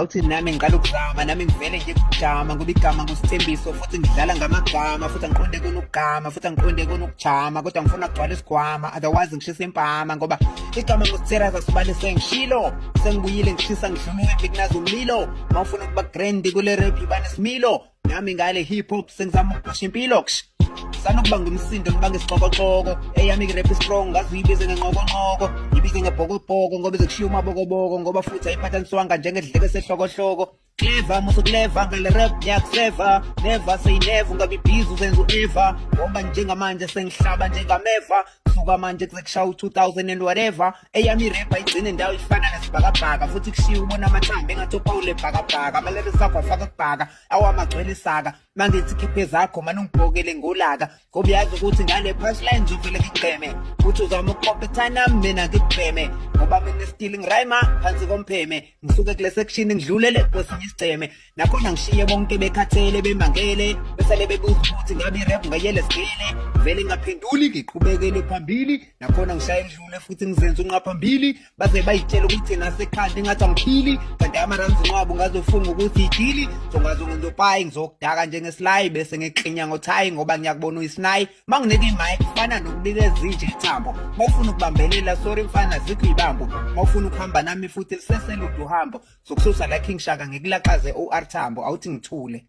Awuthi nami ngiqala ukuzama nami ngivele nje kujama ngoba igama ngusithembiso futhi ngidlala ngamagama futhi angiqonde kunokugama futhi angiqonde kunokujama kodwa ngifuna kugcwala isigwama otherwise ngishisa impama ngoba igama ngusitheraza sibale sengishilo sengibuyile ngishisa ngidlula kunazo umlilo mawufuna ukuba grand kule rap banesimilo nami ngale hip hop sengizama ukuphusha impilo sanokuba ngumsindo ngibanga isixokoxoko eyami irap strong ngazi uyibize ngenqokonqoko yibize ngebhokobhoko ngoba izokushiya umabokoboko ngoba futhi ayiphathaniswanga njengedleke sehlokohloko clever musu clever ngale rap ngiyakuseva never say never ungabi busy uzenza u-eva ngoba njengamanje sengihlaba njengameva kusuka manje kuzekushawa u-2000 and whatever eyami irap ayigcine ndawo ifana nesibhakabhaka futhi kushiya ubona amathambo engathopawule bhakabhaka amalebe sakho afaka kubhaka awamagcwele isaka mangithi khiphe zakho mani ungibhokele ngolaka ngoba uyazi ukuthi ngale punchline ngizovele ngigqeme uthi uzama ukukompethana mina ngikubheme ngoba mina still ngirayima phansi kompheme ngisuke kule section ngidlulele kwesinye isigceme nakhona ngishiye bonke bekhathele bemangele besale bebuza ukuthi ngabe irap ngayele sigele vele ngaphenduli ngiqhubekele phambili nakhona ngishaye ngidlule futhi ngizenza unqa phambili baze bayitshela ukuthi nasekhanda engathi angiphili kanti amaranzi nqwabo ngazofunga ukuthi idili zongazo ngizopayi ngizokudaka njengeslay bese ngeklinya ngothayi ngoba ngiyakubona uyisnayi manginike imic fana nokunikeza inje ethambo mawufuna ukubambelela sorry mfana zikho ibambo mawufuna ukuhamba nami futhi sesele uhambo sokususa la King Shaka ngikulaqaze OR Tambo awuthi ngithule